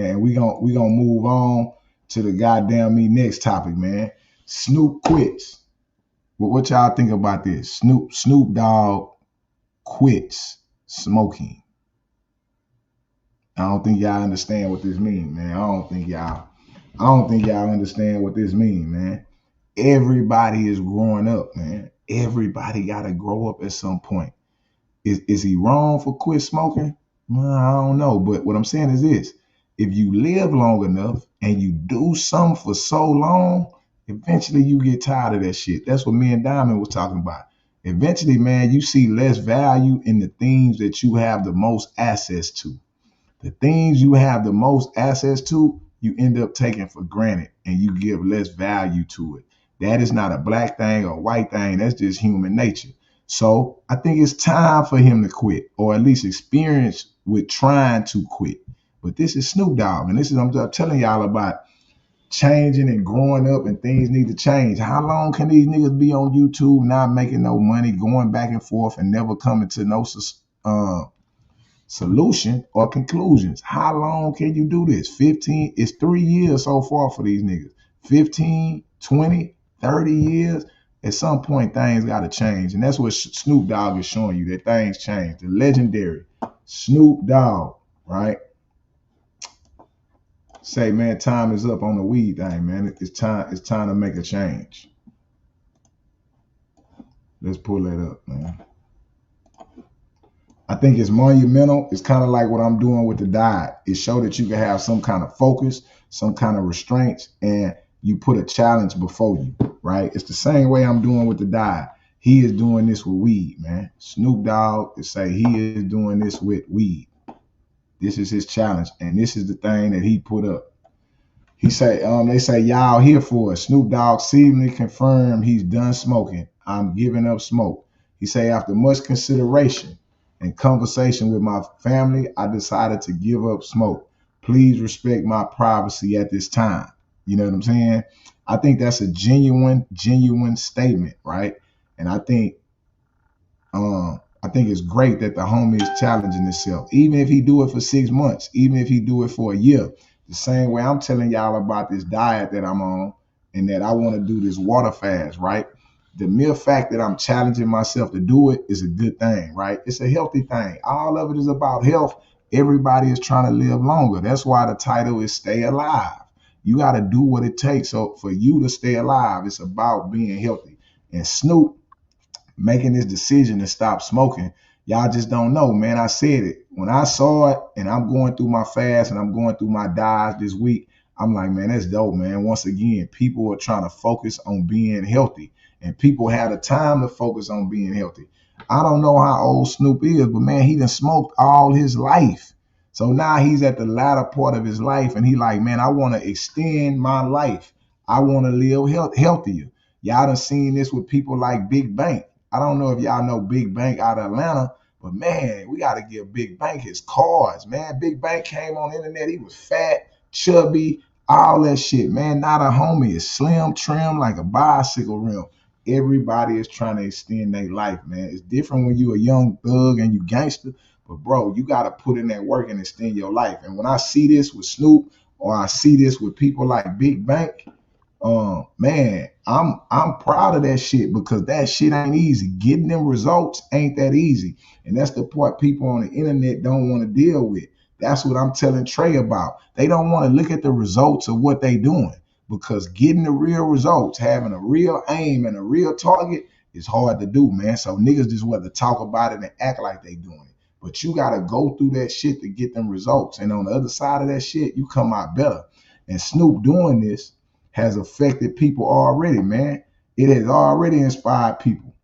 man. And we gonna move on to the goddamn me next topic, man. Snoop quits. What y'all think about this? Snoop Dogg quits smoking. I don't think y'all understand what this means, man. I don't think y'all understand what this means, man. Everybody is growing up, man. Everybody gotta grow up at some point. Is he wrong for quit smoking? Well, I don't know. But what I'm saying is this: if you live long enough and you do something for so long, eventually you get tired of that shit. That's what me and Diamond was talking about. Eventually, man, you see less value in the things that you have the most access to. The things you have the most access to, you end up taking for granted and you give less value to it. That is not a black thing or white thing. That's just human nature. So I think it's time for him to quit, or at least experience with trying to quit. But this is Snoop Dogg, and this is I'm just telling y'all about changing and growing up, and things need to change. How long can these niggas be on YouTube not making no money, going back and forth, and never coming to no solution or conclusions? How long can you do this? 15, it's 3 years so far for these niggas. 15, 20, 30 years. At some point, things got to change. And that's what Snoop Dogg is showing you, that things change. The legendary Snoop Dogg, right? Say, man, time is up on the weed thing, man. It's time to make a change. Let's pull that up, man. I think it's monumental. It's kind of like what I'm doing with the diet. It shows that you can have some kind of focus, some kind of restraints, and you put a challenge before you, right? It's the same way I'm doing with the diet. He is doing this with weed, man. Snoop Dogg is say he is doing this with weed. This is his challenge, and this is the thing that he put up. He say, they say, y'all here for it. Snoop Dogg seemingly confirmed he's done smoking. I'm giving up smoke. He say, after much consideration and conversation with my family, I decided to give up smoke. Please respect my privacy at this time. You know what I'm saying? I think that's a genuine statement, right? And I think it's great that the homie is challenging himself, even if he do it for 6 months, even if he do it for a year. The same way I'm telling y'all about this diet that I'm on and that I want to do this water fast, right? The mere fact that I'm challenging myself to do it is a good thing, right? It's a healthy thing. All of it is about health. Everybody is trying to live longer. That's why the title is Stay Alive. You got to do what it takes so for you to stay alive. It's about being healthy. And Snoop making this decision to stop smoking, y'all just don't know, man. I said it. When I saw it and I'm going through my fast and I'm going through my diets this week, I'm like, man, that's dope, man. Once again, people are trying to focus on being healthy, and people have the time to focus on being healthy. I don't know how old Snoop is, but man, he done smoked all his life. So now he's at the latter part of his life, and he like, man, I want to extend my life. I want to live healthier. Y'all done seen this with people like Big Bank. I don't know if y'all know Big Bank out of Atlanta, but man, we got to give Big Bank his cards, man. Big Bank came on the internet. He was fat, chubby, all that shit, man. Not a homie. It's slim, trim, like a bicycle rim. Everybody is trying to extend their life, man. It's different when you a young thug and you gangster, but bro, you got to put in that work and extend your life. And when I see this with Snoop, or I see this with people like Big Bank, man, I'm proud of that shit, because that shit ain't easy. Getting them results ain't that easy. And that's the part people on the internet don't want to deal with. That's what I'm telling Trey about. They don't want to look at the results of what they doing, because getting the real results, having a real aim and a real target is hard to do, man. So niggas just want to talk about it and act like they doing it. But you got to go through that shit to get them results. And on the other side of that shit, you come out better. And Snoop doing this has affected people already, man. It has already inspired people.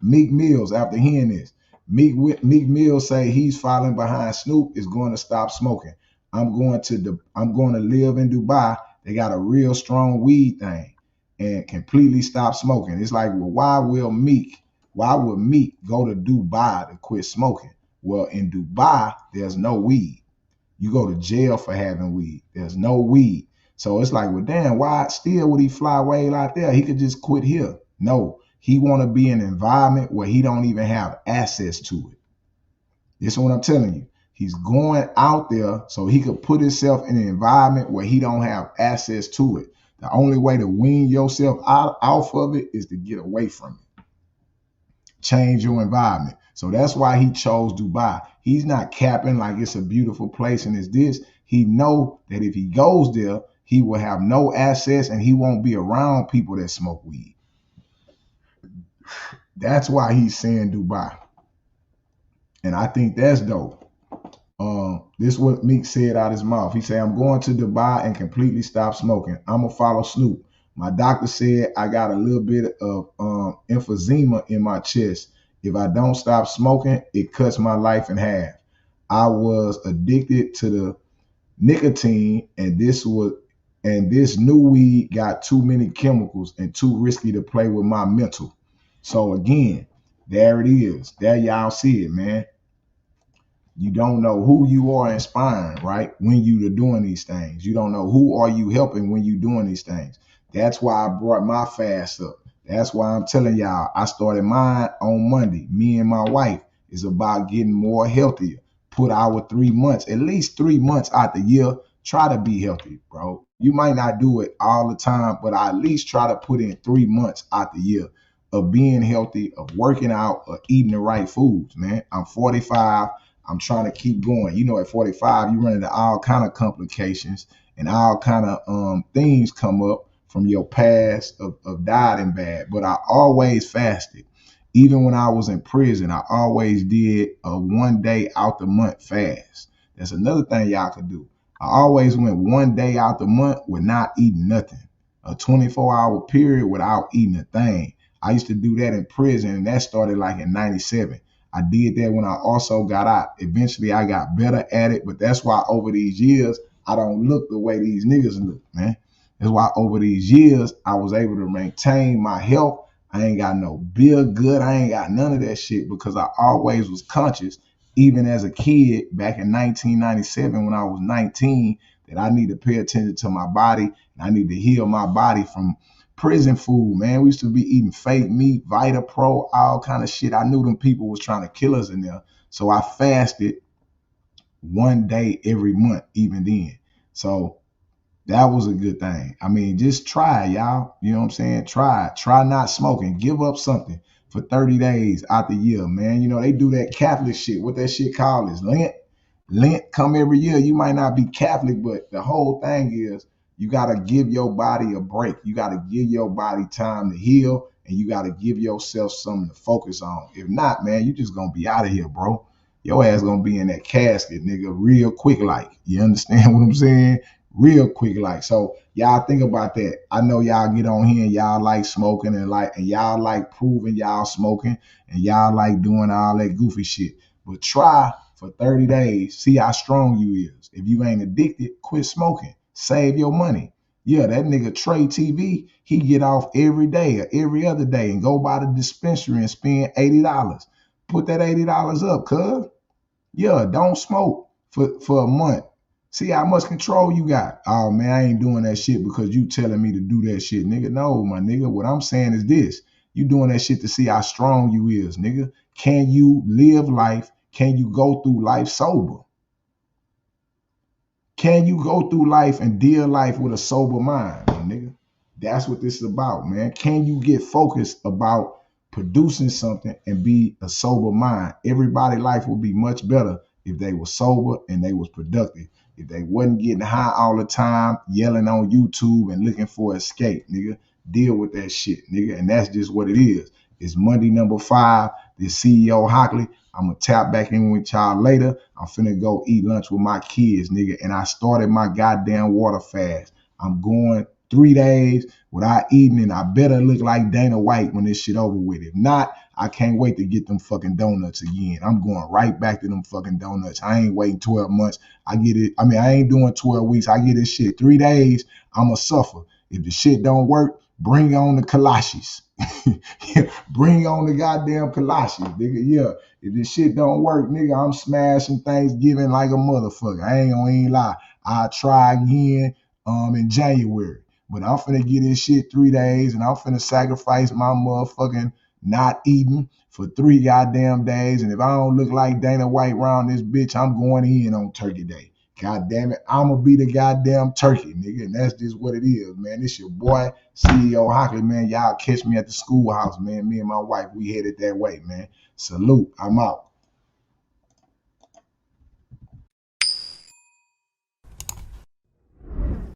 Meek Mills, after hearing this, Meek Mills say he's following behind Snoop, is going to stop smoking. I'm going to live in Dubai. They got a real strong weed thing, and completely stop smoking. It's like, well, why would Meek go to Dubai to quit smoking? Well, in Dubai, there's no weed. You go to jail for having weed. There's no weed. So it's like, well, damn, why still would he fly way out there? He could just quit here. No, he want to be in an environment where he don't even have access to it. This is what I'm telling you. He's going out there so he could put himself in an environment where he don't have access to it. The only way to wean yourself off of it is to get away from it. Change your environment. So that's why he chose Dubai. He's not capping like it's a beautiful place and it's this. He know that if he goes there, he will have no access and he won't be around people that smoke weed. That's why he's saying Dubai. And I think that's dope. This is what Meek said out his mouth. He said, I'm going to Dubai and completely stop smoking. I'm going to follow Snoop. My doctor said I got a little bit of emphysema in my chest. If I don't stop smoking, it cuts my life in half. I was addicted to the nicotine, and this new weed got too many chemicals and too risky to play with my mental. So again, there it is. There y'all see it, man. You don't know who you are inspiring, right? When you are doing these things. You don't know who are you helping when you doing these things. That's why I brought my fast up. That's why I'm telling y'all, I started mine on Monday. Me and my wife is about getting more healthier. Put our 3 months, at least 3 months out the year, try to be healthy, bro. You might not do it all the time, but I at least try to put in 3 months out the year of being healthy, of working out, of eating the right foods, man. I'm 45. I'm trying to keep going. You know, at 45, you run into all kind of complications and all kind of things come up from your past of dieting bad. But I always fasted. Even when I was in prison, I always did a 1 day out the month fast. That's another thing y'all could do. I always went 1 day out the month with not eating nothing. A 24-hour period without eating a thing. I used to do that in prison, and that started like in 97. I did that when I also got out. Eventually, I got better at it, but that's why over these years, I don't look the way these niggas look, man. That's why over these years, I was able to maintain my health. I ain't got no beer good. I ain't got none of that shit because I always was conscious, even as a kid back in 1997 when I was 19, that I need to pay attention to my body and I need to heal my body from prison food, man. We used to be eating fake meat, Vita Pro, all kind of shit. I knew them people was trying to kill us in there. So I fasted 1 day every month, even then. So that was a good thing. I mean, just try it, y'all. You know what I'm saying? Try it. Try not smoking. Give up something for 30 days out the year, man. You know, they do that Catholic shit. What that shit called is Lent. Lent come every year. You might not be Catholic, but the whole thing is you got to give your body a break. You got to give your body time to heal, and you got to give yourself something to focus on. If not, man, you just going to be out of here, bro. Your ass going to be in that casket, nigga, real quick like. You understand what I'm saying? Real quick like. So y'all think about that. I know y'all get on here and y'all like smoking and y'all like proving y'all smoking and y'all like doing all that goofy shit. But try for 30 days, see how strong you is. If you ain't addicted, quit smoking. Save your money. Yeah, that nigga Trey TV, he get off every day or every other day and go by the dispensary and spend $80. Put that $80 up, cuz. Yeah, don't smoke for a month. See how much control you got. Oh, man, I ain't doing that shit because you telling me to do that shit, nigga. No, my nigga, what I'm saying is this. You doing that shit to see how strong you is, nigga. Can you live life? Can you go through life sober? Can you go through life and deal life with a sober mind, my nigga? That's what this is about, man. Can you get focused about producing something and be a sober mind? Everybody's life would be much better if they were sober and they was productive. If they wasn't getting high all the time, yelling on YouTube and looking for escape, nigga. Deal with that shit, nigga. And that's just what it is. It's Monday number 5. This CEO Hockley. I'm going to tap back in with y'all later. I'm finna go eat lunch with my kids, nigga. And I started my goddamn water fast. I'm going 3 days without eating, and I better look like Dana White when this shit over with. If not, I can't wait to get them fucking donuts again. I'm going right back to them fucking donuts. I ain't waiting 12 months. I get it. I mean, I ain't doing 12 weeks. I get this shit 3 days. I'ma suffer. If the shit don't work, bring on the Kalashis. Bring on the goddamn Kalashis, nigga. Yeah. If this shit don't work, nigga, I'm smashing Thanksgiving like a motherfucker. I ain't gonna lie. I'll try again in January. But I'm finna get this shit 3 days and I'm finna sacrifice my motherfucking not eating for 3 goddamn days. And if I don't look like Dana White round this bitch, I'm going in on Turkey Day. God damn it, I'ma be the goddamn turkey, nigga. And that's just what it is, man. This your boy, CEO Hockley, man. Y'all catch me at the schoolhouse, man. Me and my wife, we headed that way, man. Salute. I'm out.